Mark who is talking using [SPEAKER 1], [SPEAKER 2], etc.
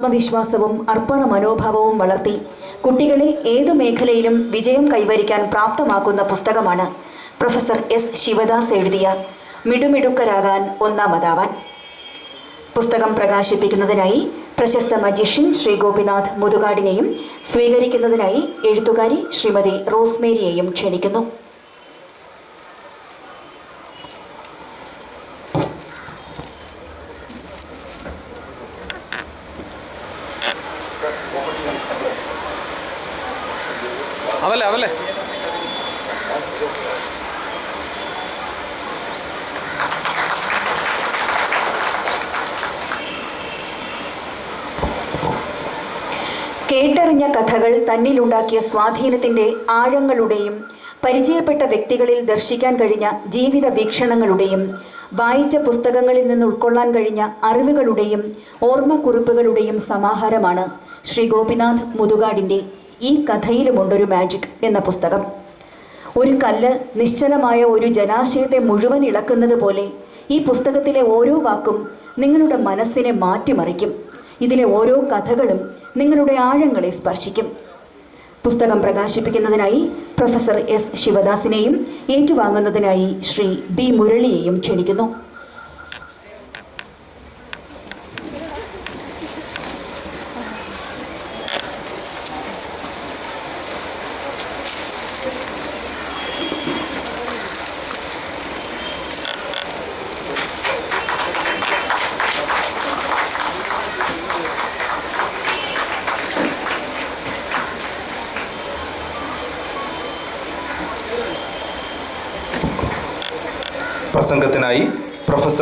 [SPEAKER 1] ആത്മവിശ്വാസവും അർപ്പണ മനോഭാവവും വളർത്തി കുട്ടികളെ ഏതു മേഖലയിലും വിജയം കൈവരിക്കാൻ പ്രാപ്തമാക്കുന്ന പുസ്തകമാണ് പ്രൊഫസർ എസ് ശിവദാസ് എഴുതിയ മിടുമിടുക്കരാകാൻ ഒന്നാമതാവാൻ. പുസ്തകം പ്രകാശിപ്പിക്കുന്നതിനായി പ്രശസ്ത മജീഷ്യൻ ശ്രീ ഗോപിനാഥ് മുതുകാടിനെയും സ്വീകരിക്കുന്നതിനായി എഴുത്തുകാരി ശ്രീമതി റോസ്മേരിയെയും ക്ഷണിക്കുന്നു.
[SPEAKER 2] അവല്ലേ
[SPEAKER 1] കേട്ടറിഞ്ഞ കഥകൾ തന്നിലുണ്ടാക്കിയ സ്വാധീനത്തിൻ്റെ ആഴങ്ങളുടെയും പരിചയപ്പെട്ട വ്യക്തികളിൽ ദർശിക്കാൻ കഴിഞ്ഞ ജീവിത വീക്ഷണങ്ങളുടെയും വായിച്ച പുസ്തകങ്ങളിൽ നിന്ന് ഉൾക്കൊള്ളാൻ കഴിഞ്ഞ അറിവുകളുടെയും ഓർമ്മക്കുറിപ്പുകളുടെയും സമാഹാരമാണ് ശ്രീ ഗോപിനാഥ് മുതുകാടിൻ്റെ ഈ കഥയിലുമുണ്ടൊരു മാജിക് എന്ന പുസ്തകം. ഒരു കല്ല് നിശ്ചലമായ ഒരു ജലാശയത്തെ മുഴുവൻ ഇളക്കുന്നത് പോലെ ഈ പുസ്തകത്തിലെ ഓരോ വാക്കും നിങ്ങളുടെ മനസ്സിനെ മാറ്റിമറിക്കും. ഇതിലെ ഓരോ കഥകളും നിങ്ങളുടെ ആഴങ്ങളെ സ്പർശിക്കും. പുസ്തകം പ്രകാശിപ്പിക്കുന്നതിനായി പ്രൊഫസർ എസ് ശിവദാസിനെയും ഏറ്റുവാങ്ങുന്നതിനായി ശ്രീ ബി മുരളിയെയും ക്ഷണിക്കുന്നു.
[SPEAKER 3] പ്രസംഗത്തിനായി പ്രൊഫസർ